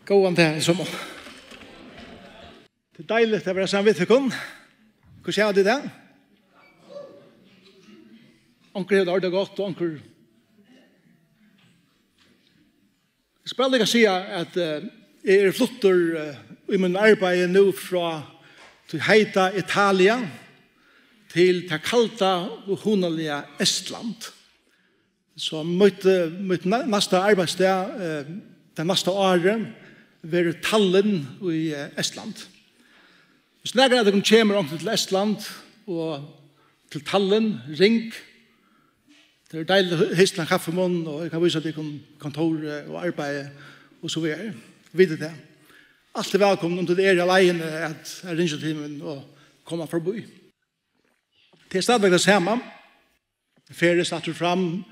Gå an det som. Det er deilig å være sammen med dere. Hvordan er det det? Anker har det godt, og anker... Jeg skal bare si at jeg flytter i min arbeid nå fra til heita Italia til det kalta og hundelige Estland. Så mitt neste arbeidssted, det neste året, vil Tallinn i Estland. Hvis nærmere at de kommer til Estland og til Tallinn, ring. Det er deilig å histe en kaffemån, og jeg kan vise at jeg kan kontor og arbeid, og så videre. Videre det. Alt er velkommen om det er alene at jeg ringer til min og kommer forbi. Det er stadigvæk det samme. Ferie starter fram.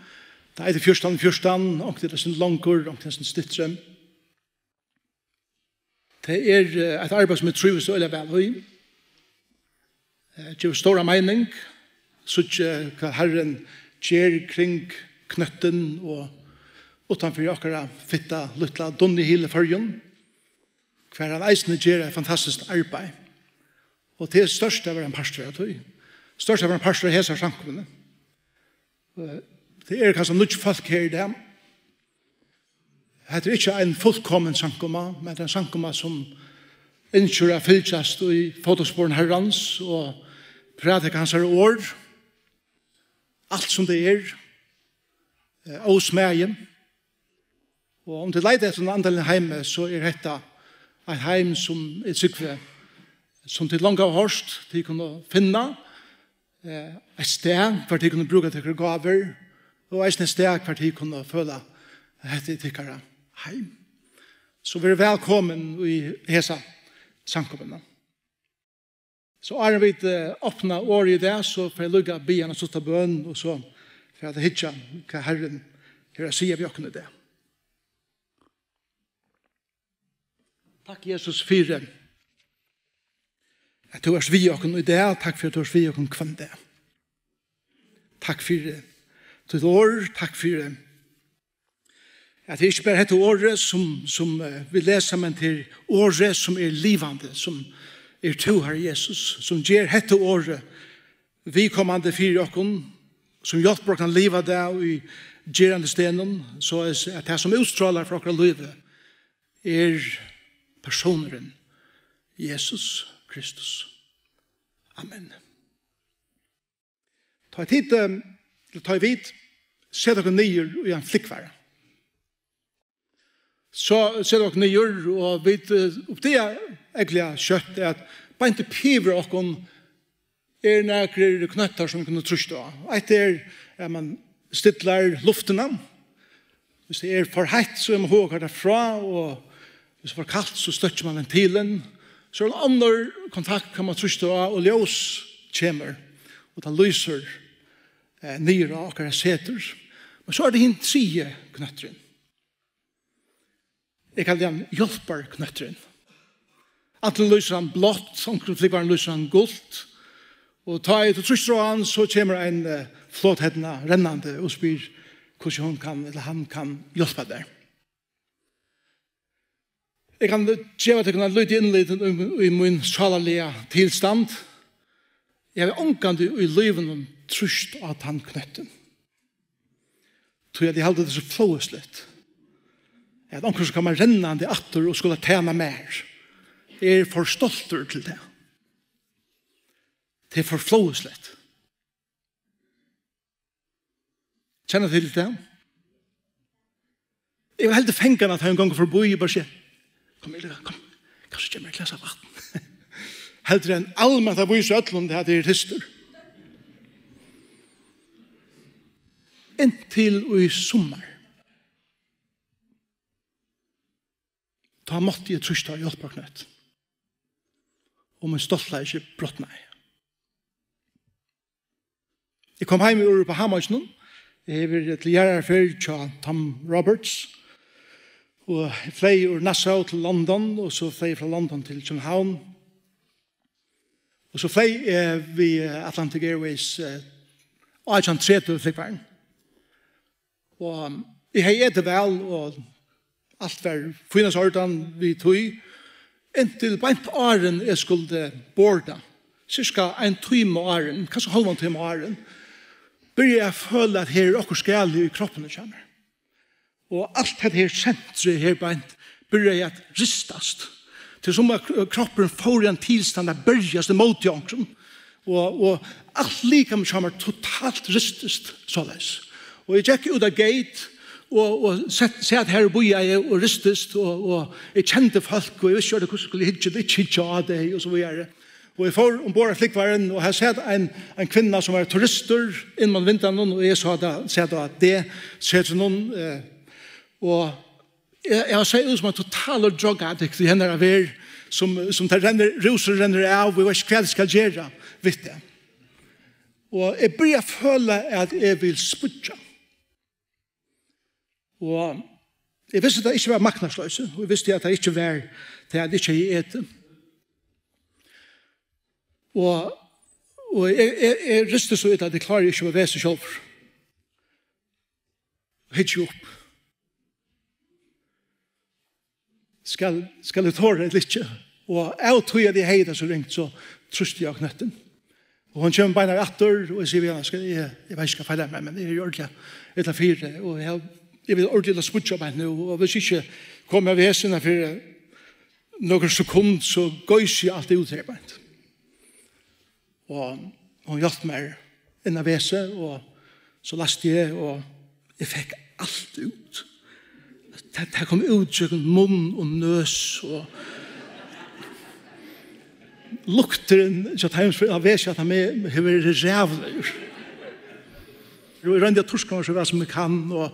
Det er 14, og det er sin langer, og det er sin stittre. Det er et arbeid som jeg trives veldig vel i. Det er stor mening, så hva Herren gjør kring knøtten og utenfor akkurat fitta lytla dunne hele førjen. Hver han eisene gjør et fantastisk arbeid. Og det er størst av en pastor jeg tog. Størst av en pastor i hese samkommende. Det er kanskje noe folk her i det. Det er ikke en fullkommen samkomma, men det er en samkomma som innkjører fylltjast i fotosporen herrens og prædikar hans ord. Alt som det er. Og smægen. Og om det leider etter en andelen heime, så er dette et heim som er sikkert som til langt av hørst de kunne finne et sted for de kunne bruke til gaver og et sted for de kunne føle at det er heim. Så vi er velkommen i hese samkommene. Så er vi åpne år i det, så får jeg lukke byen og slutte bøn, og så får jeg hitje hva Herren her sier vi åkne det. Takk Jesus for at du er vi åkne i det, takk for at du er vi åkne kvann det. Takk for ditt år, takk for at det ikke bare heter året som vi leser, men til året som er livande, som er to her Jesus, som gjør hette året vi kommande fire åkken, som hjelper åkken livet det og i gjerande stenen, så er det som utstrålar for åkken livet er personeren Jesus Kristus. Amen. Ta tid ta vid, se dere nyer i en flikkvære. Så ser dere nyer, og vi oppdager egentlig kjøtt er at bare ikke piver åkken er nærkere knøtter som vi kunne truste av. Et er man stidler luftene. Hvis det er for hett, så er man håker derfra, og hvis det er for kaldt, så støtter man ventilen. Så er det andre kontakt kan man truste av, og ljøs kommer, og det lyser nere av akkurat seter. Men så er det hint tredje knøtteren. Jeg kaller den hjelperknøtteren. Antingen lyser han blått, omkring flikkvaren lyser han gult, og ta et og truster av han, så kommer en flåthettene rennende og spyr hvordan hun kan, eller han kan hjelpe der. Jeg kan gjøre at jeg kan lytte innlitt i min salalige tilstand. Jeg har omgående i livet om trust av tannknøtten. Tror jeg de heldig det så flåslitt. At omkring så kan man rennende atter og skulle tjene mer. Jeg er for stolter til det. Det er for flåslitt. Kjenner til det? Jeg vil heldig fengene at jeg en gang forbi og bare sier, kom, kanskje kommer jeg klasse av vatten. Heldre enn allmenn av vise øtlund det er hister. Inntil og i sommer. Ta måtte jeg truste av hjelperknøtt. Og min stolthet er ikke brått meg. Jeg kom hjem i året på Hamarsen. Jeg var til Gjerarfer til Tom Roberts. Og jeg fløy ur Nassau til London, og så fløy jeg fra London til København. Og så fløy vi Atlantic Airways 1830 flikkvaren. Og jeg har etter vel, og Allt var finnes ordan vi tog. Inntil beint åren jeg skulle borda. Cirka en time åren, kanskje halvann time åren. Börjar jeg føle at her er okkur skali i kroppen kommer. Og alt det her sentret her beint börjar jeg at ristast. Til som at kroppen får en tilstand at börjas det mot jankrum. Og alt likam kommer totalt ristast såleis. Og jeg gikk ut av gate og sett her og boja og ristast og jeg kjente folk og jeg visste hvordan skulle hitje det, ikke hitje av det og så videre. Og jeg får ombord av flikkvaren og jeg sett en kvinna som var turister innan vinteren og jeg sett at det sett noen og jeg har sett ut som en total drug addict i henne av her som roser renner av og jeg vet ikke hva det skal gjøre vet det. Og jeg börjar føle at jeg vil spudja. Og jeg visste at det ikke var maknasløse, og jeg visste at det ikke var det at det ikke er ete. Og jeg ristet så ut at jeg klarer ikke å være seg selv. Hitt jo opp. Skal jeg tåre det litt? Og jeg tror at jeg heier så ringt, så truste jeg knøtten. Og hun kommer beina etter, og jeg sier, jeg vet ikke hva feil meg, men jeg gjør det etter 4, og jeg vil ordentlig spudja meg nå, og hvis ikke kommer jeg ved hesene for noen sekund, så gøys jeg alt ut her beint. Og hun hjalp meg inn av hese, og så leste jeg, og jeg fikk alt ut. Det kom ut til munn og nøs, og lukteren så times av hese at han har vært rævlig. Jeg rønner jeg torskene så hva som jeg kan, og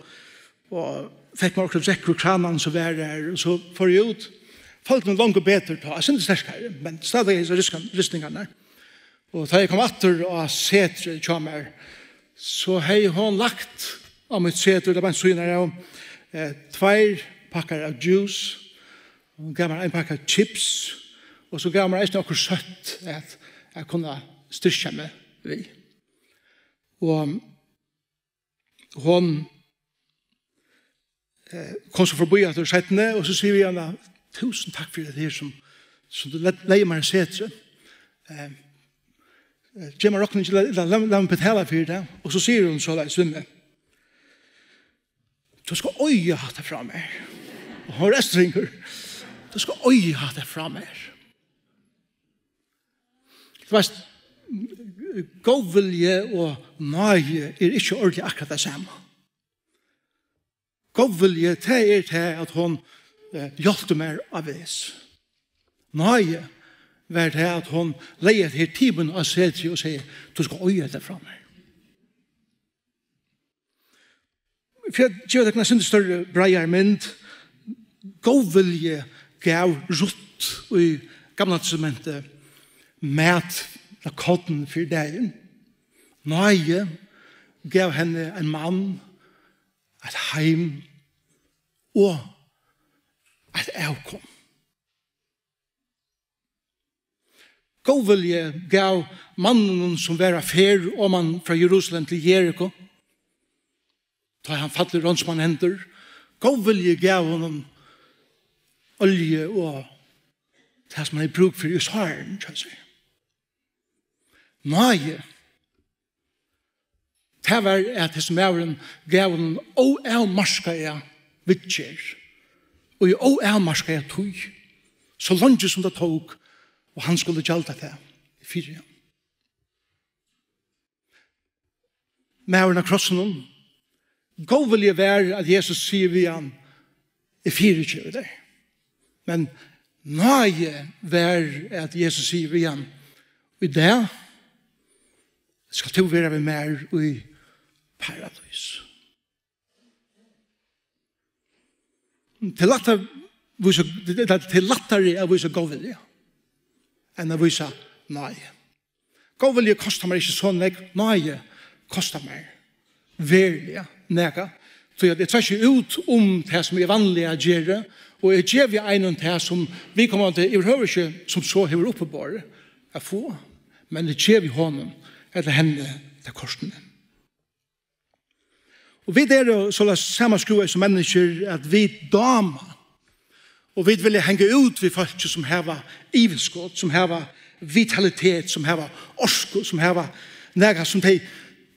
fikk meg også drekker kranen som var der, og så får jeg ut. Folk noen langt bedre på, jeg synes det er sterkere, men stadig er ristningene. Og da jeg kom etter og setre kommer, så har hun lagt av mitt setre, det var en syner av 2 pakker av juice, og gav meg en pakke av chips, og så gav meg noe søtt at jeg kunne styrke meg ved. Og hun kom så forbi etter settene, og så sier vi henne, 1000 takk for det her som du leier meg å setre. Gjør meg råkning, la meg betale for det. Og så sier hun så der, Svimme, du skal øye hatt det fra meg. Og hun restringer, du skal øye hatt det fra meg. Du vet, godvilje og nøye er ikke ordentlig akkurat det samme. Godvilje til at hun hjelpte meg av vis. Nøye var det at hun leier til timen av seg til å si, du skal øye det fra meg. For jeg gjør det ikke større breier mynd. Godvilje gav rutt i gamle testamentet mat av kodden for dagen. Nøye gav henne en mann, et heim og et avkom. Godvilje gav mannen som var affær om han fra Jerusalem til Jericho. Da han fattelig rånsmann hender. Godvilje gav honom olje og det som han har bruk for i saren. Nøye. Det var at det som er gav honom oavmarskede vittjer. Og i oavmarskede tog. Så langt som det tog. Og han skulle gjelda det i 4. Mæren av krossen om. Godvilje var at Jesus sier vi han i 24 der. Men nøye var at Jesus sier vi han i det skal to være vi mer i paradis. Til lattere å vise godvilje enn å vise nøye. Godvilje koster meg ikke sånn, nøye koster meg verlig nega. Så jeg tar ikke ut det som er vanlig å gjøre, og jeg gjør vi en det som vi kommer til, jeg hører ikke som så hever oppe bare å få, men det gjør vi honom eller henne til korsene. Og vi der så la samme skruer som mennesker at vi damer Og vi vil henge ut ved folk som har iveskott, som har vitalitet, som har orsko, som har nega som de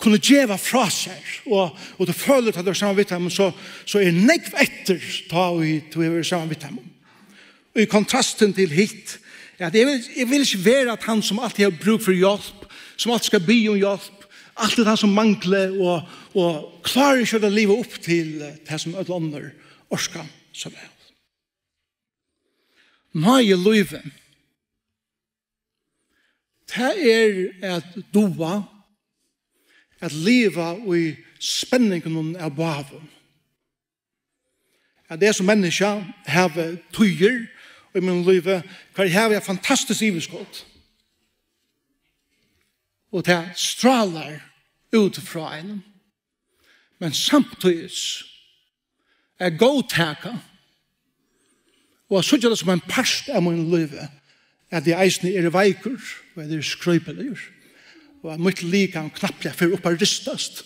kunne djeva fra seg. Og det føler at du er sammen vidt dem, så nekv etter ta du er sammen vidt dem. Og i kontrasten til hit, at jeg vil ikke være at han som alltid har bruk for hjelp, som alltid skal be om hjelp, alt det han som mangler, og klarer ikke å leve opp til det som alle andre orsker så vel. Nøye løyve, det at doa, at leva i spenningen av baven. At det som menneska har tøyer, og i min løyve, hva har jeg fantastisk iveskott. Og det stralar ut fra en. Men samtidig er godtaka, og jeg synes det som en part av min løyve, at jeg eisne er veikur, og at jeg er skrøypelig, og at mitt liv kan knapplega for oppa ristast.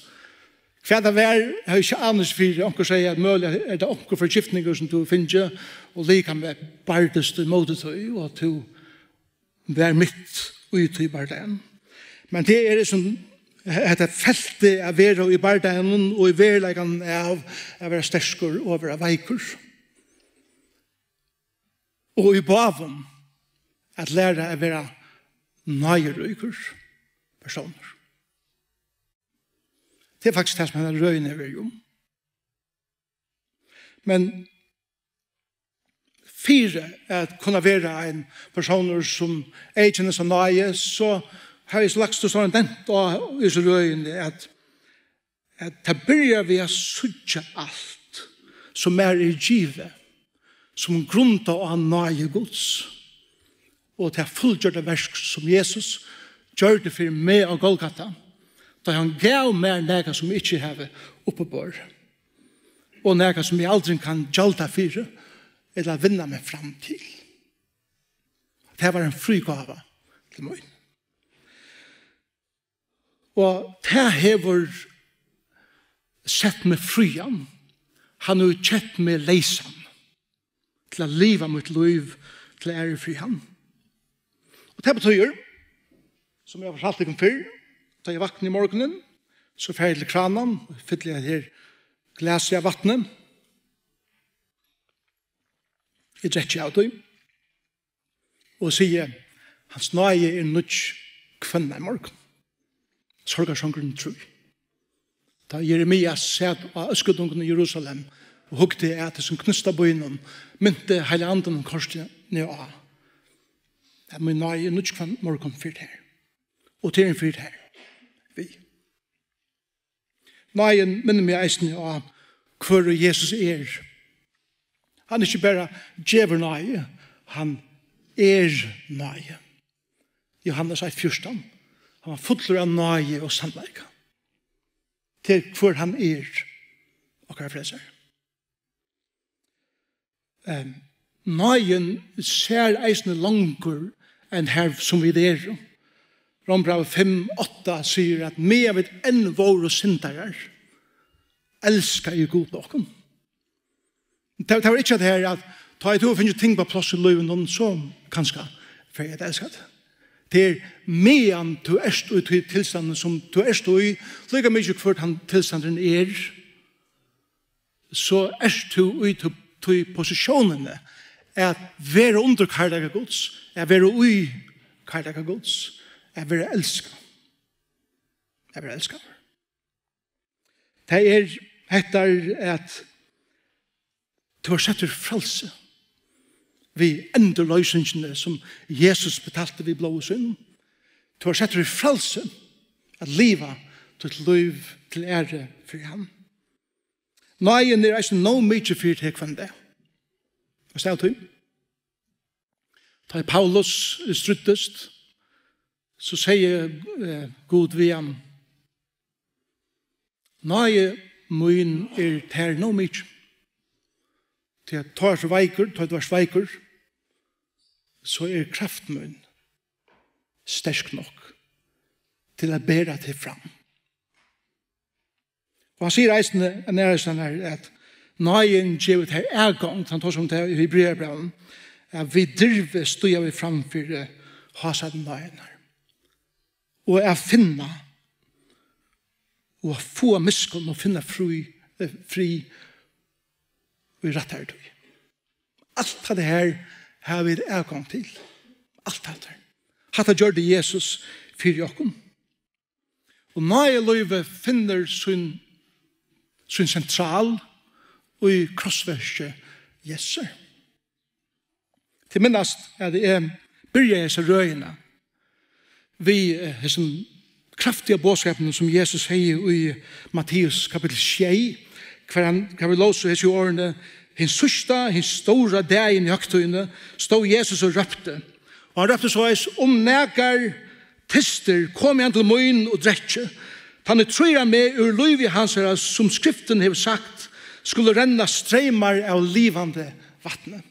Hva det var, jeg har ikke annet for onker sier at mulig er det onker forgiftninger som du finner, og liv kan være bardest i måtetøy, og at du er mitt ut i bardagen. Men det er som et feltet av være i bardagen, og i verleggen av å være sterskere og å være veikur. Og i baven, at lære å være nøyeryker personer. Det er faktisk det som han er røyne ved jo. Men fire at kunne være en personer som er kjenner seg nøye, så har jeg lagt til sånn den og i så røyne at det begynner vi å sudge alt som er i givet, som grunnt av nøye gods, og til fullgjørte versk som Jesus gjør det for meg og Golgata, da han gav mer nega som ikke har oppebår, og nega som jeg aldri kan gjalda for, eller vinna meg fram til. Det var en frigave til meg. Og det hever sett meg frian, han har kjett meg leisan, til å leve mitt liv til ære fri han. Og det betyr, som jeg har fortalt deg om før, da jeg vakner i morgenen, så fer jeg til kranen, og fyller jeg her glaset av vattnet. Jeg drekker av det, og sier, hans nøye er nødt kvinne i morgen. Sorgarsjongren tro. Da Jeremias sett av øskedungen i Jerusalem, og hugte at det som knusta bøynen, mynte hele anden korset ned av. Det er min nøye nødt kvinne i morgen fyrt her. Og til en fyrt her. Vi. Nøyen minner meg eisende av hvor Jesus er. Han er ikke bare djever nøye, han er nøye. Johannes 1:14. Han var fuller av nøye og sannleika. Til hvor han er, og hva freser. Nøyen ser eisende langer enn her som vi er. Rombrav 5:8 sier at med vet enn våre syndarer elsker i god noen. Det var ikke det her at ta i to og finne ting på plass i løven så kanskje for jeg elsker det. Det er medan du erst ut i tilstanden som du erst i, lika mye for han tilstanden er, så erst du ut i posisjonene at være under kardaga gods, at være ui kardaga gods, at være elsket. At være elsket. Det etter at du har sett frelse vi endeløsningene som Jesus betalte vi blå synd. Du har sett frelse at livet til et liv til ære for ham. Nøyen er ikke noe mye for til hver det. Hva stedet du? Da Paulus struttest, så sier Gud ved ham, nøye min er ter noe mye. Til at tar for veiker, tar du var sveiker, så er kraften min sterk nok til å bære til fram. Og han sier eisende at nøyen gjevet her gang, han tar som det i Hebreerbrevet, at vi driver støyer vi framfor hasaden nøyen her. Og jeg finner, og få miskunn og finne fri og rettare tog. Alt det her har vi gang til. Alt det her. Hatta gjør det Jesus for oss. Og nøye løyve finner sin sentral og i krossverset Jesu. Til minnast at det byrja disse røyene vi hessen kraftiga bådskapen som Jesus sier i Matteus kapitel 6, hver vi låser hese årene, hins sørsta, hins stora dagen i høgtøyene, stod Jesus og røpte. Og han røpte så eis, nekar tister, kom igjen til møyen og drekkje. Han trøyra med ur løyvi hans her, som skriften har sagt, skulle renna streimar av livande vattnet.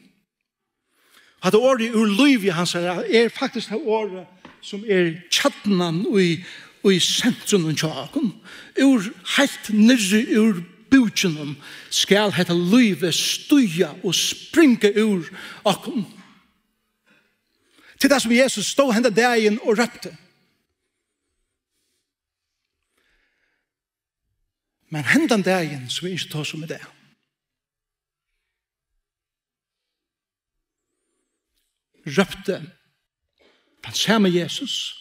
At året ur løyvi hans her, faktisk det året som tjattnan og i sentrum og tjaken. Ur helt nirri ur bukjennom skal hetta løyve stuja og springa ur akkom. Til det som Jesus stod henda dagen og røpte. Men hendan dagen som vi ikke tar som er det. Røpte den samme Jesus,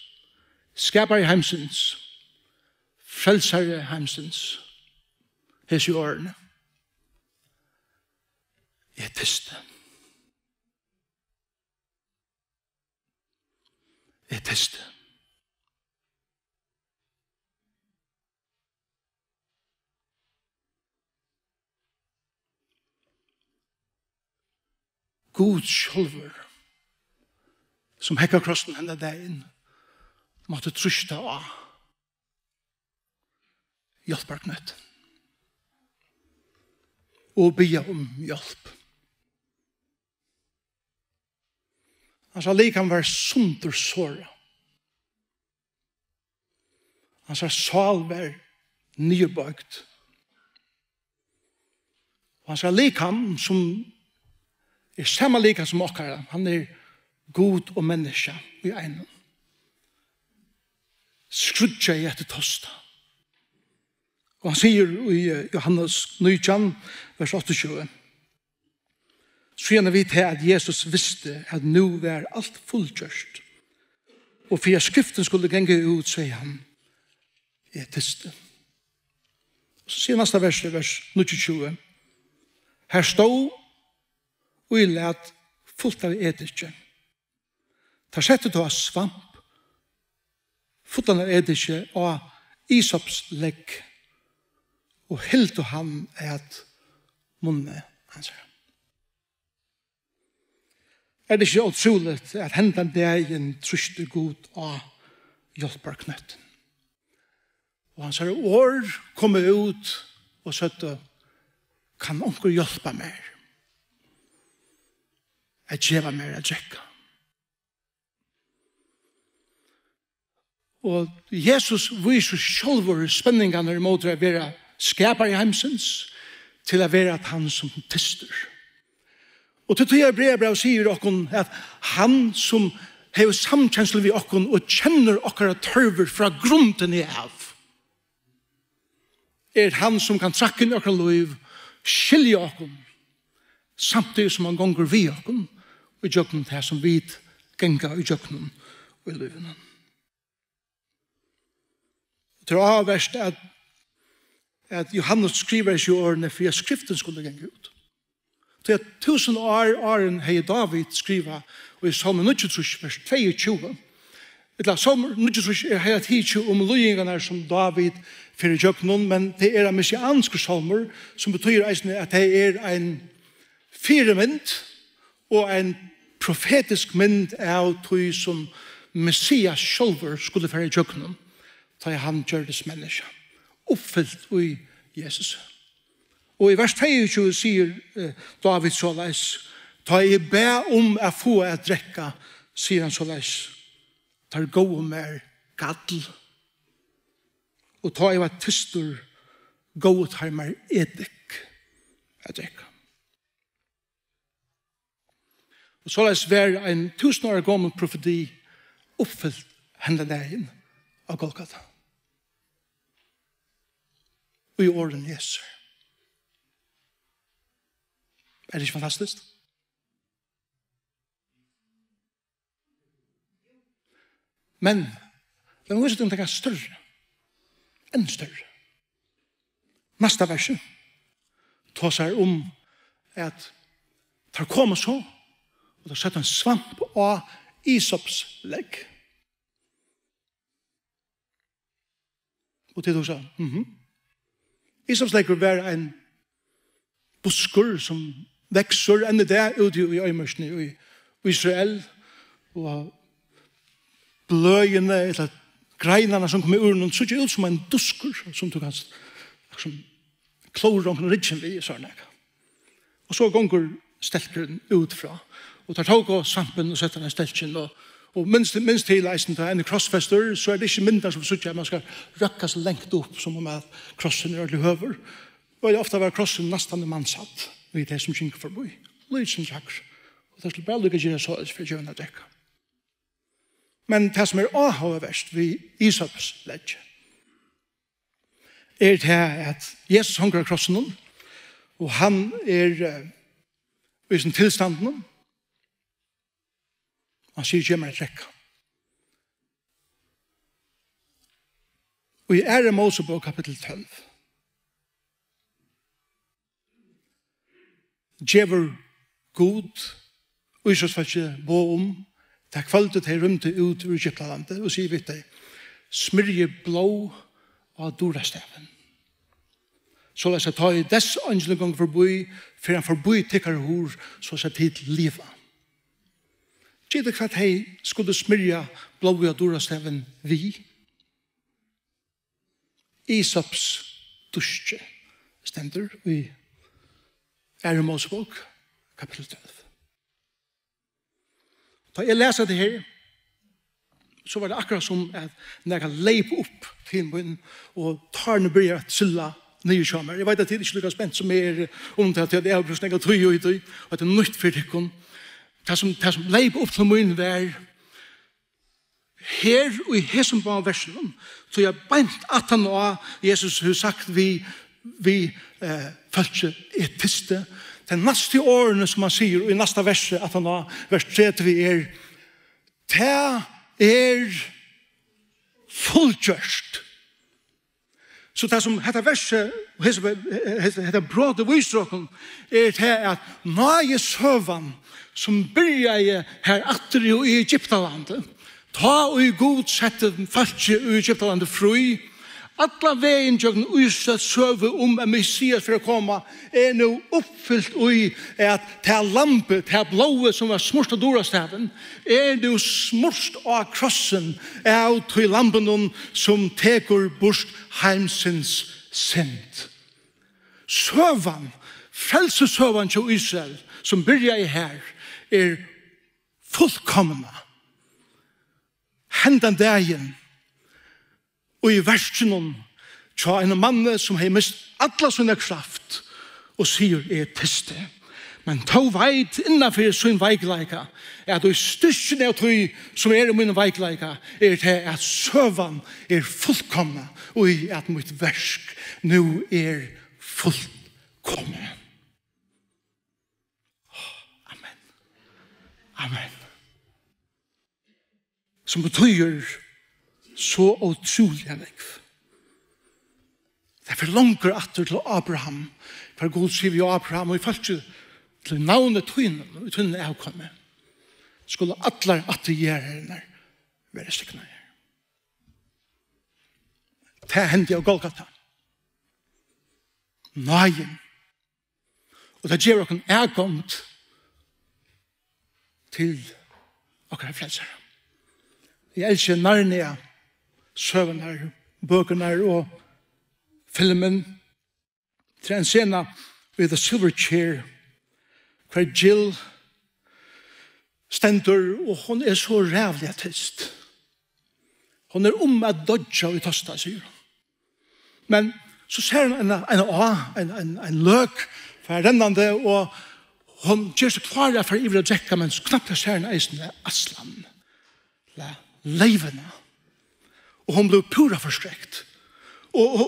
skapare heimsins, frelsare heimsins, hes i årene. Jeg tyste. Jeg tyste. God sjølver, som hekka krossen henne dagen, måtte trusta av hjelparknøtt og bya om hjelp. Han sa lik han var sunter såra. Han sa sal var nybøgt. Og han sa lik han som samma lika som okkara. Han god og menneske i egnen. Skrudja i etter tosta. Og han sier i Johannes 9, vers 28, så gjerne vi til at Jesus visste at nå var alt fullgjørst. Og for at skriften skulle genge ut, sier han, jeg tyste. Så sier neste vers, vers 29, her stod og i let fullt av etikje. Ta settet av svamp, fullt av etikje og isopslegg, og helt og han et munne hans. Det ikke utrolig at hendan dagen truste god og hjelper knøtten. Og hans år kommer ut og søtte, kan onker hjelpe mer? Jeg gjeva mer å drekke. Og Jesus viser sjølver spenningene mot å være skapar i heimsens til å være at han som tyster. Og til tog brev sier okkon at han som har samkjensel vi okkon og kjenner okkara tørver fra grunden i av han som kan trakke inn okkara liv, skilje okkon samtidig som han gonger vi okkon og i jøkken til som vi genga i jøkken og i livene. Det avverst at Johannes skriver i årene for at skriften skulle genge ut. Det 1000 åren hei David skriva og i Salmen 93, vers 22. Salmen 93 hele tidsi løyingene som David fyrir jøkken, men det en messianske salmer som betyr at det en firemynd og en profetisk mynd av tog som Messias sjølver skulle fyrir jøkken, da han gjørdes menneske, oppfyllt i Jesus. Og i vers 23 sier David såleis, da jeg ber om å få å drekke, sier han såleis, tar gå om gaddel, og ta jeg var tystur, gå og tar meg edik, at drekka. Og så løs var en 1000 år gammel profeti oppfyllt henne dagen av Golgata. Og i orden Jesu. Er det ikke fantastisk? Men det er også noe større. Enn større. Neste verset tar seg om at det kommer så, og det setter en svamp av Isops legg. Og til du sa, Isops legg vil være en busker som vekser enn det ute i øyemørsene i Israel, og bløyene, eller greinene som kommer ur noen, så ikke ut som en dusker, som du kan klore om rydgen vi, sånn jeg. Og så gonger stelkeren ut fra, og tar tog av svampen og setter den stelken, og minst til eisen til en krossfester, så er det ikke mindre som suttje, man skal røkke seg lengt opp, som om at krossen er ordentlig høver. Og det ofte var krossen nesten mannsatt, i det som kjenker forbi. Lyd som tjakker. Og det skulle bare lykke gjøre så, for å gjøre det dekka. Men det som er avhåverst ved Isops legg, er det at Jesus hanker av krossen, og han er i sin tilstanden, han sier ikke meg trekka. Og i Ære Mosebok kapittel 12, djever god, og Israels falske bo om, det kvalitet til rymte ut ur Egyptalandet, og sier vi det, smyrje blå av dorastaven. Så la seg ta i dess angel gang forbi, for han forbi tikkar hår, så la seg tid liva. Gjedde hva hei skulle smyrja blå av dorastaven vi. Isops dusje stender i Ære Mosebok, kapittel 12. Da jeg leser det her, så var det akkurat som at når jeg leip opp til min, og tar når begynner at sylla nye kommer. Jeg vet at det er ikke lykke spent som er om det at jeg har brukt snakket tøy og det er nytt for dere. Det som leip opp til min var her og i hesum på versen, så jeg beint at han og Jesus har sagt vi følte etiste. Den neste årene som han sier, og i neste verset, at han har vers 3 til vi det fullgjørst. Så det som heter verset, heter bråd og visråken, det at nøye søvann som begynner her atter i Egyptalandet, ta og i god sette falske i Egyptalandet fri, alla veien jøgn Israels søve om en Messias for å komme er nå oppfyllt i at det lampe, det blåe som var smurst av dorastaven, er nå smurst av krossen av til lampen som teker bort heimsins synd. Søvan, frelsesøvan til Israel, som begynner i her, er fullkomna. Hendan dagen, og i versen tja en mann som har mist alla sånne kraft og sier tiste. Men ta veit innanfor sin veikleika at du styrken av tog som i min veikleika det at søvan fullkomna og at mitt versk nu fullkomna. Amen. Amen. Som betyr så utrolig enn det for langer atter til Abraham, for Gud sier vi Abraham, og i fall til navnet tøynen, og tøynen avkommet, skulle alle attergjererne være stikne her. Det hendte av Golgata. Nøyen. Og det gjør dere avkommet til dere frelsere. Jeg elsker Narnia, søvner, bøkene og filmen til en scene ved The Silver Chair hver Jill stender og hun så rævlig tyst. Hun at dodja i tosta, sier hun. Men så ser hun en løk for rennande, og hon gjør seg klare for ivrig å drekke, men knappt ser henne eisende Aslan, leivene. Og hon ble pura forstrekt. Og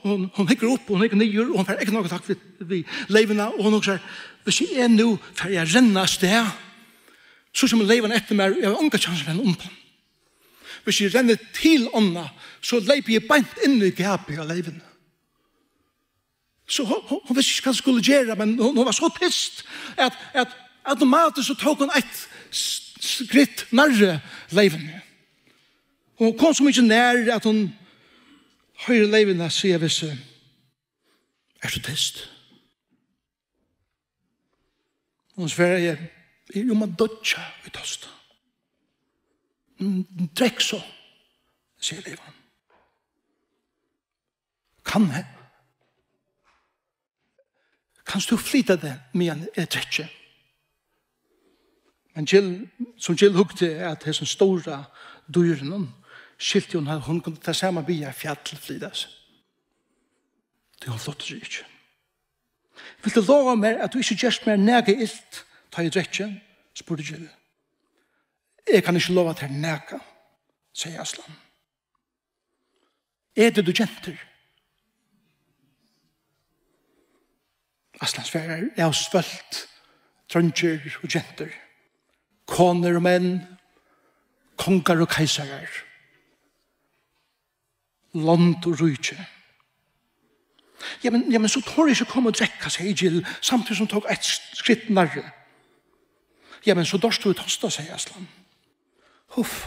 hon hikker opp, og hon hikker nyer, og hon får ikke noe takk ved leivene, og hon sier, hvis jeg er nå, for jeg renner av sted, så som leivene etter meg, jeg har unga chanser enn ompa. Hvis jeg renner til ånda, så leiper jeg beint inn i gapet av leivene. Så hon visste ikke hva det skulle gjøre, men hon var så tyst at automatisk så tok hon et skritt nærre leivene. Hon kom så mye nær at hon høyre leivene sier hvis så tyst. Hon sverre jeg jo man dødja i tosta. Drekk så, sier leivene. Kan jeg? Kan du flytta det med en trettje? Men som Jill hugte at det er sånn stora dyren, skilte hun kunne ta samme bia fjall til flytas. Det hun flott seg ikke. Vil du lova meg at du ikke gjørst mer nega ilt ta i trettje? Spurte Jill. Jeg kan ikke lova til nega, sier Aslan. Er det du kjenter? Aslan sverre er svølt, trønger og jenter, koner og menn, konger og keisarer, land og rujtje. Ja, men så tår jeg ikke komme og drekke, sier Jill, samtidig som tok et skritt nærre. Ja, men så dorst du i tosta, sier Aslan. Huff.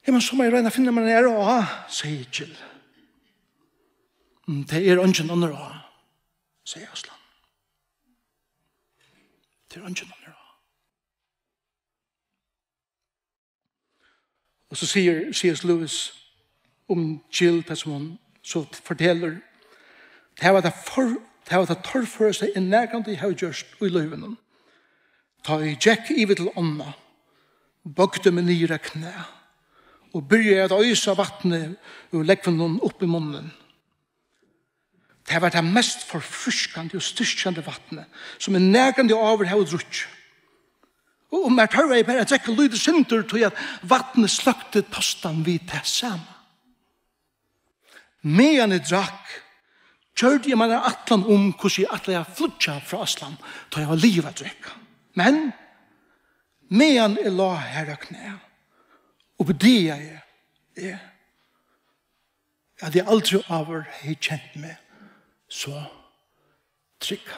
Ja, men så må jeg regne finne meg nær å ha, sier Jill. Det er ønsken andre å ha, sier Aslan. Det er ønsken andre å ha. Og så sier C.S. Lewis om Jill, det som hun så forteller, det var det torrføreste i nærkant i høygjørst og i løyvenen. Ta i Jack ivet til ånda, bøgde med nyre knæ, og begynte å øse vattnet og legge noen opp i munnen. Det var det mest forfriskende og styrkende vattnet, som nærkant over høyde rutt. Og om jeg tør jeg bare at jeg lyder synder til at vattnet sløkte tostan vid det samme. Medan jeg drakk, gjørte jeg meg atlan om hvordan jeg atlan jeg flutja fra Aslan til jeg var livet å drikke. Men medan jeg la her og knæ, og på det jeg at jeg aldri over har kjent meg så trygg.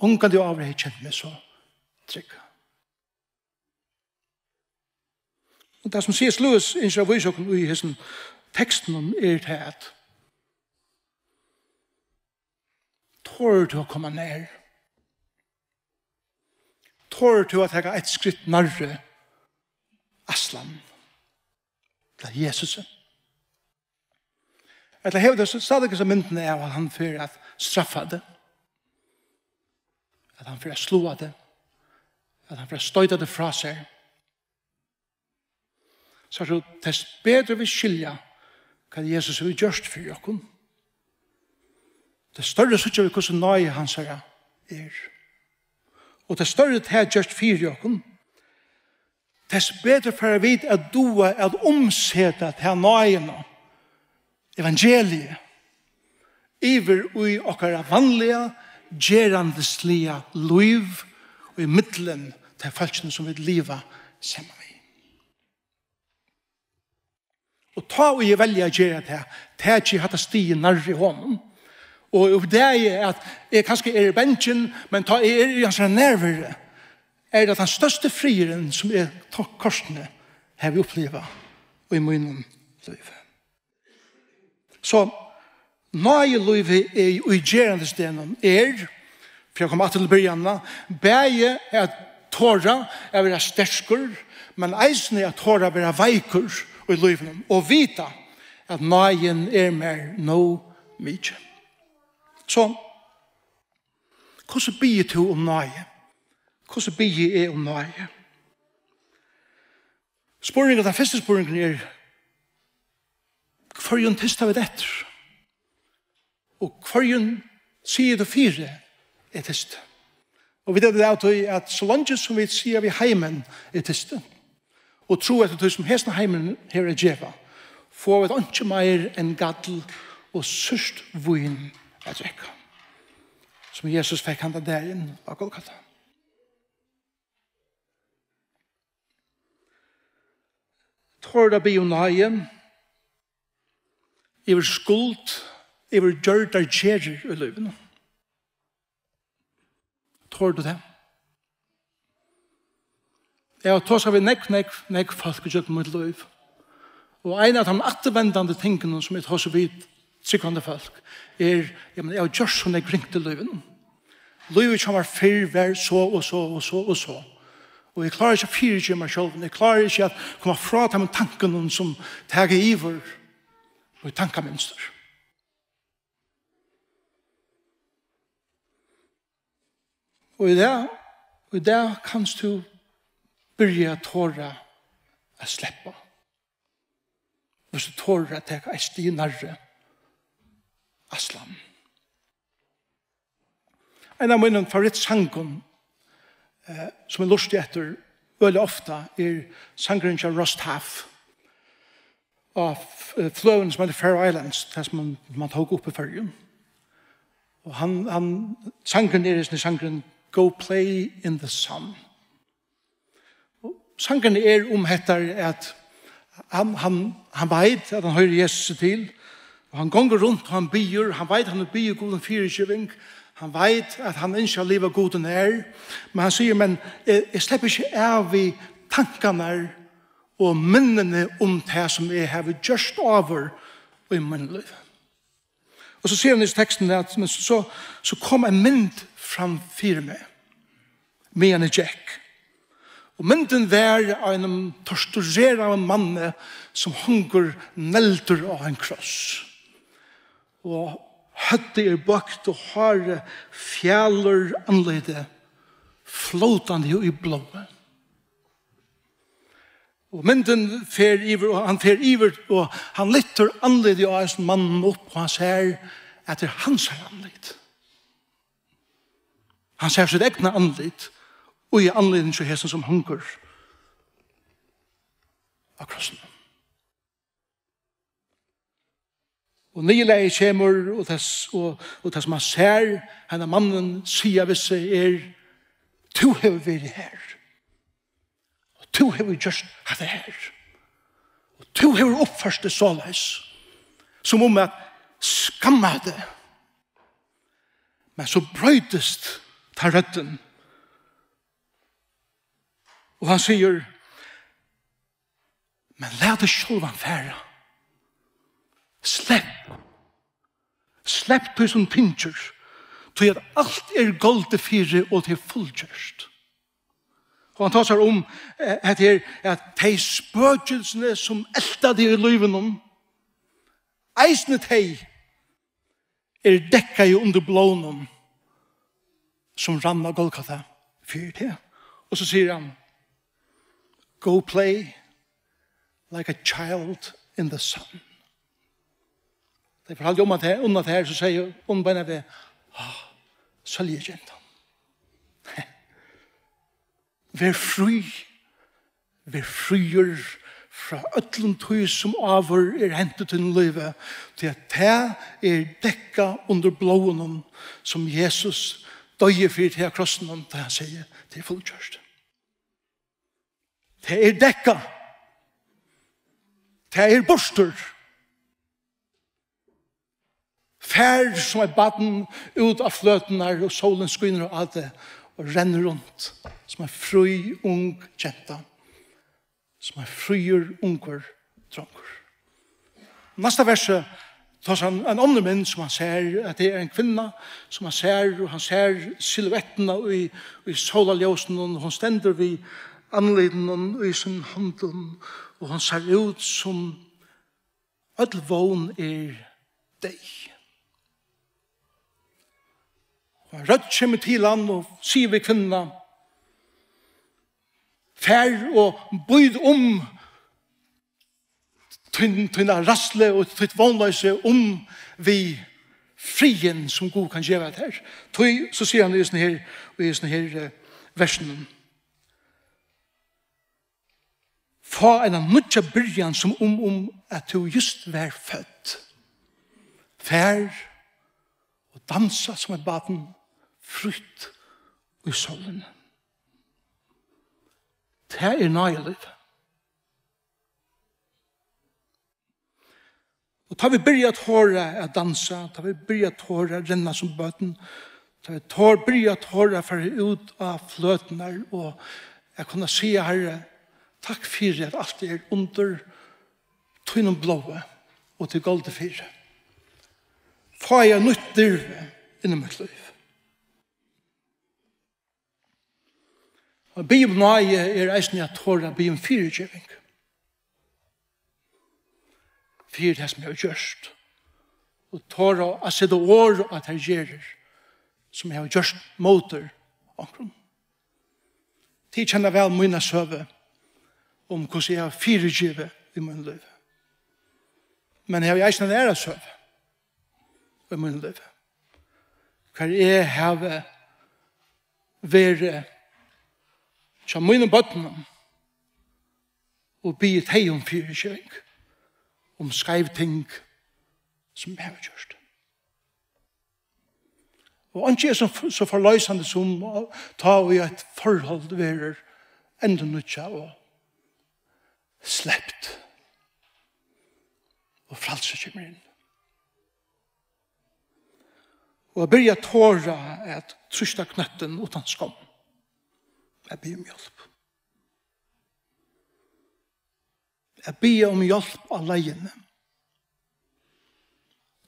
Ongan de over har kjent meg så trygg. Og det som C.S. Lewis innskjer av visokken i hessen teksten er det at tår du å komme nær? Tår du å ta et skritt nærre Aslan til Jesus? Eller hevde så stadig som mynden av at han for at straffa det, at han for at slå det, at han for at støyde det fra seg. Så er det dess bedre vi skilja hva Jesus har gjort for oss. Det større suttje vi hvordan nøye hans er. Og det større det har gjort for oss, dess bedre for vi at du er omsette til nøyene, evangeliet, iver ui okkara vanlige, gerandeslige liv, og i middelen til folkene som vil liva sammen med. Og ta og jeg velger å gjøre det, det er ikke hatt å stige nærre i hånden. Og det er at jeg kanskje er i bensjen, men ta jeg er i hans nærvere, er at den største frieren som er korsene har vi opplevd og i munnen liv. Så nøye liv er i gerende stenen for jeg kommer til begynnelsen, bæge er tåra, er være stersker, men eisen er tåra være veikur i livet, og vita at nøyen er mer nå mye. Så, hvordan blir du om nøye? Hvordan blir jeg om nøye? Den første spørningen er, hvorfor er jo en tista ved etter? og kvarjen sier det fire er tyst. Og vi det at så langt som vi sier vi heimen er tyst. Og tro at det som hesna heimen her er djeva, får vi ikke mer enn gaddel og sørst vun å drekke. Som Jesus fikk handa der inn av Golgata. Tårda bionai, iver skuld, iver gjørdar gjerir i løyven. Tårda det. Ja, tås har vi nekk folk i gjøkken mot løyv. Og en av de attervendande tingene som jeg tås vidt sikkande folk jeg har gjort sånn jeg ringte løyven. Løyven som var før, var så og så og så og så. Og jeg klarer ikke å fyre meg selv. Jeg klarer ikke å komme fra til med tankene som tager iver og tankeminster. Og i det kan du begynne å tåre å slippe. Hvis du tåre å ta en sti nærre Aslan. En av mine favorittsangen som er lustig etter veldig ofte sangeren til Rostaf av fløven som heter Faroe Islands, det som man tok opp i førgen. Og sangeren sangeren Go Play in the Sun. Og sangeren heter at han vet at han hører Jesus til, og han gonger rundt og han byr, han vet han byr god en fyrirkjøving, han vet at han ikke har livet god en men han sier, men jeg slipper ikke av i tankene og minnene om det som jeg har gjort over i min liv. Og så sier han i teksten at så kom en mynd fram for meg, med en Jack. Og mynden var en torturerende mann som hunger nelter av en kross. Og høtte bakt og har fjaller anlede flotande i blået. Og mynden fer iver, og han fer iver, og han lytter anlede av en mann opp, og han ser at det hans anlede. Han ser sitt egna anlede, og i anledning til hesten som hunger av krossen. Og nyleie kommer, og det som han ser, henne mannen sier ved seg «Tu har vært her, og tu har gjort det her, og tu har oppførst det såleis, som om at skamma det, men så brøydest ta røtten, og han sier, men la det selv han fære. Slepp du som pincher, til at alt golde fire og til fullgjørst. Og han tar seg om at de spøkelsene som elta de i liven om, eisene de dekka i under blånen som rann av Golgata fyrt det. Og så sier han, go play like a child in the sun. Det fortalte om at det under det her, så sier hun bare ved, sølje jenta. Vær fri, vær frier fra øtlen tøy som avur hentet til livet, til at det dekka under blåen som Jesus døye for til krossen, da han sier, det fullkjørst. Det dekka. Det borster. Fær som baden ut av fløtene, og solen skyner og alt det, og renner rundt, som fri, ung jenta, som frier, unger, dronger. Neste verset, tar han en annen menn som han ser, at det en kvinne, som han ser, og han ser silhuettene i solaljósen, og hun stender ved anledningen i sin hånden, og han ser ut som all vågen deg. Og han rødt kommer til han og sier ved kvinna, fær og bøyd om tynna rassle og tytt vånløse om vi frien som Gud kan gjøre det her. Så sier han i sånne her versen. Få en nødja byrjan som at du just var født. Fær og dansa som et baden frukt i solen. Det er nøyelig. Og tar vi byrja tåra at dansa, tar vi byrja tåra at renna som bøten, tar vi byrja tåra for ut av fløtene, og jeg kunne si, Herre, takk for at alt er under tøynen blåe og til golde fire. Få jeg nytt dyrve innom mitt liv. Og Bibelen er eisen at tåra blir en firegjøving. Fyrir det som jeg har gjørst. Og tåra å sette år at jeg gjør som jeg har gjørst motor omkring. De kjenner vel mine søve om hvordan jeg har firegjøve i min liv. Men jeg har eisen en ære søve i min liv. Hva jeg har vært som mine bøttene og be et hei om firegjøving. Om skreiv ting som jeg har gjort. Og ikke er så forløsende som å ta i et forhold verer enda nødja og slept og fralse kommer inn. Og jeg begynner tåra at trusta knøtten utan skam. Jeg ber om hjelp. Jeg ber om hjelp alene.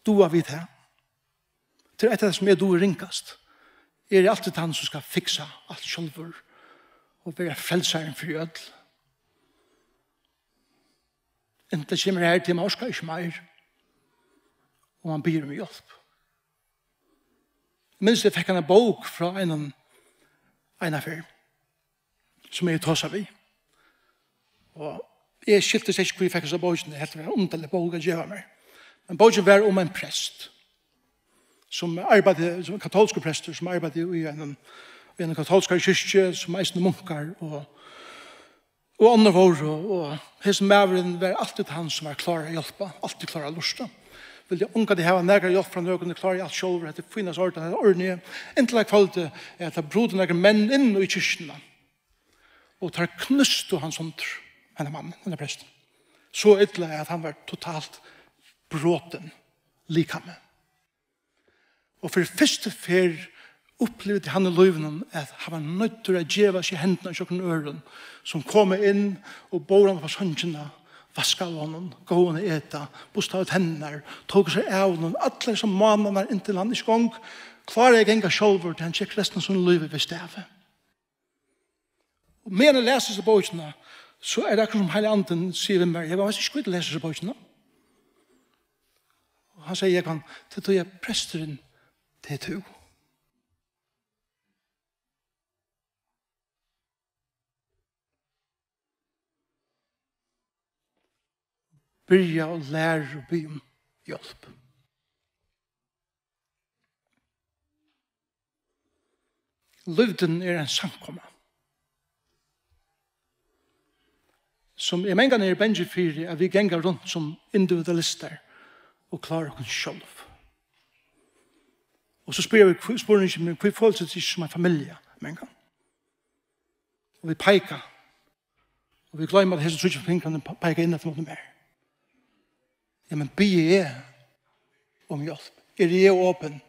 Du har vidt her. Til etter det som er du ringkast, er det alltid han som skal fikse alt sjølver og være frelseren for jødel. Inte kommer her til meg, orsker ikke mer. Og han ber om hjelp. Minst jeg fikk en bok fra en affær som jeg tås av i. Og jeg skilte seg ikke hvor jeg fikk seg boken. Det heter underlig bok å gjøre meg. Men boken var om en prest som arbeidde, som katolske prester, som arbeidde i en katolske kyrkje, som eisende munkar og andre våre. Og hans mæveren var alltid han som var klar å hjelpe, alltid klar å lusta. Vil jeg unga de hava nægre hjelp fra nøkken, klar i alt sjølver, at det finnes orden, at det er ordentlig. Inntil jeg kvalte at det brodde nægre menn inn i kyrkjene. Og tar knust og hans under, henne mannen, henne presten. Så ytterlig at han var totalt bråten likhamme. Og for første fer opplevde han i løyvenen at han var nødt til å gjøre seg hendene i kjøkken øren, som kom inn og bor han på sønnsjene, vaska av honom, gå honom eta, bosta ut henne, tog seg av honom, alle som mannen er inntil han i skong, klarer jeg enga sjolver til han tjekk resten av sånne løyve ved stedet. Og med å lese seg bøkene, så er det akkurat som Heilig Anden sier meg, jeg var ikke skulle lese seg bøkene. Og han sier, jeg kan, til du er presteren til to. Byrja og lære og be om hjelp. Løvden er en samkomma. Som jeg mener er benji fyrir, at vi gengar rundt som individualister og klarer oss selv. Og så spør vi spørsmålet, hva føles det ikke som en familie, mener. Og vi peikar. Og vi glemmer at hese trutje fingrene peikar inn etter noe mer. Ja, men be jeg om hjelp. Er jeg åpen?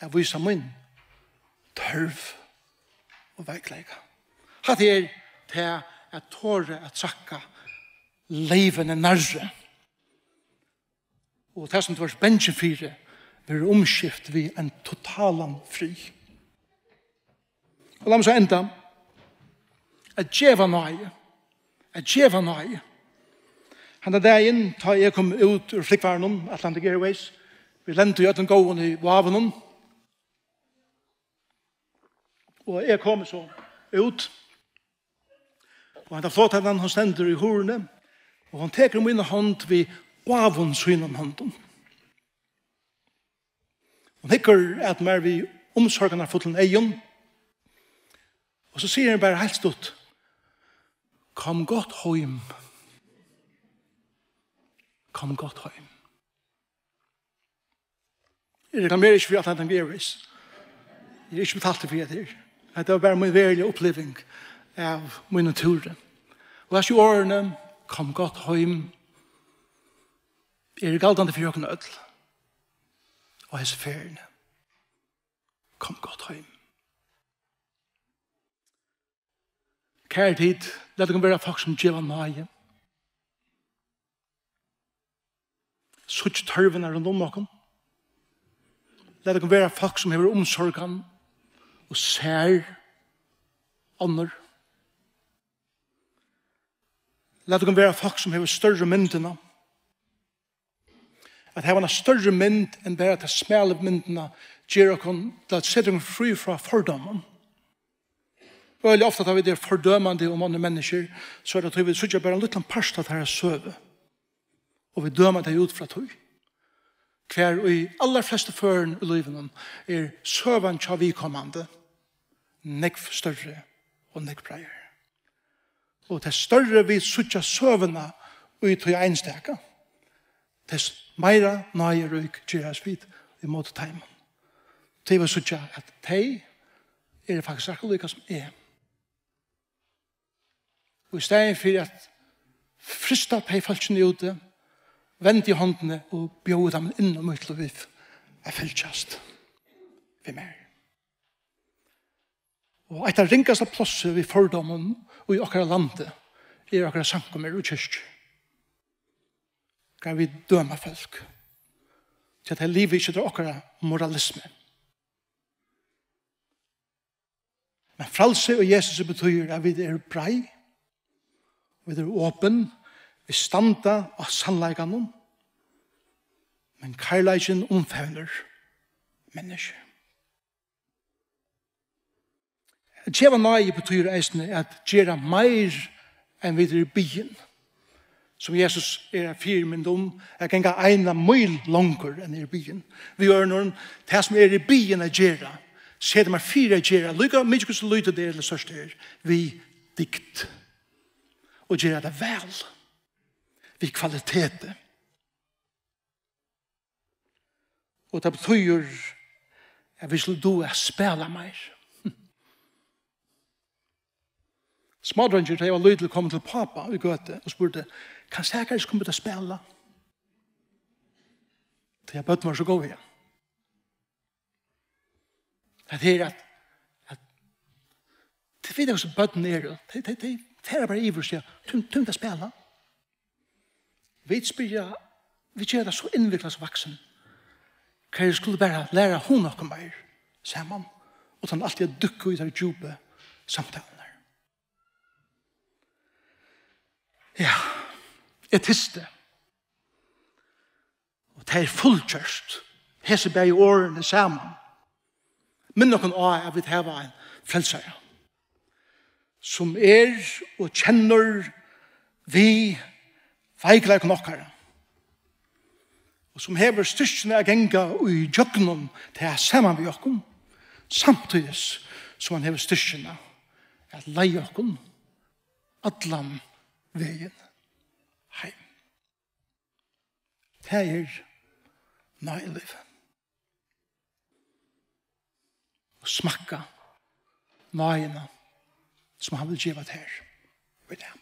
Jeg viser min tørv og veikleika. Hatt er til at tåre at sakka leven er nærre. Og det som det var benjefire blir omskift vi en totalan fri. Og la meg så enda at djeva nøye. At djeva nøye. Han er der inn, da jeg kom ut ur flikkvaren Atlantic Airways. Vi lente jo at den gåen i vaven. Og jeg kom så ut. Og han har flott at han stender i horene. Og han teker min hånd ved vaven synen hånden. Hon hikker at mer vi omsorgene har fått en egen. Og så sier han bare helt stort, kom godt hjem. Kom godt hjem. Jeg reklamerer ikke for at han er vis. Jeg er ikke betalt for det her. Det var bare min verlige oppleving av min natur. Og jeg sier årene, kom godt hjem. Er det galtende for åkne ødel. Og hese feriene. Kom godt hjem. Kjære tid, la det kan være folk som gjør nøye. Sutt tørven er rundt om noen. La det kan være folk som har omsorgen og ser andre. La det kan være folk som har større myndene. At her var en større mynd enn bare til smale myndene gjør at setter dem fri fra fordommen. Veldig ofte tar vi det fordømende om andre mennesker, så er det at vi sitter bare en liten parst av dette søve. Og vi dømer det ut fra tog. Hver og i aller fleste føren i livet er søven til vi kommande nekv større og nekv breier. Og til større vi sitter søvene ut til enstaka, til meira nøye røyk gjøres vidt i måte teimen. Til vi sitter at de er faktisk akkurat like som er. Og i stedet for at frista de folkene ute, vend i håndene og bjøde dem inn og mot liv, er fylltjast. Vi mer. Og et av ringeste plasser vi fordommen og i akkurat landet er akkurat samkommer og kyrkj. Kan vi døme folk til at livet ikke er akkurat moralisme. Men frelse og Jesus betyr at vi er brei, vi er åpen, vi standa av sannleikene, men kærleiken omfevner mennesker. At gjøre nøye betyr eisende at gjøre mer enn vi er i byen. Som Jesus er fyr min dom, jeg kan ikke ene mil langer enn i byen. Vi gjør noen, det som er i byen er gjøre, se det med fire gjøre, lykka mye som lyder det eller største er, vi dikt. Og gjøre det vel. Vi kvalitet. Og det betyr at vi skulle do er spela mer. Smådrønger, da jeg var lydelig kommet til pappa i Gøte og spurte, kan sækere komme til å spela? Da jeg bøtte meg så gå igjen. Det er at det finner også bøtten nere. Det er bare iver og sier, tungt å spela. Vi spyrer, vi gjør det så innviklet som vaksen. Hva jeg skulle bare lære hun noe mer sammen, og han alltid dukker ut av djupe samtalen. Ja, jeg tiste. Og det er fullkjørst. Hese bare i årene sammen. Men noen av vi har en frelsere. Som er og kjenner vi feigler knokkere. Og som hever styrkene av genga og i jøkkenen til å sammen med jokken. Samtidig som han hever styrkene at leie jokken atlan veien heim. Det er nøye liv. Og smakka nøyene som han vil gjøre til her.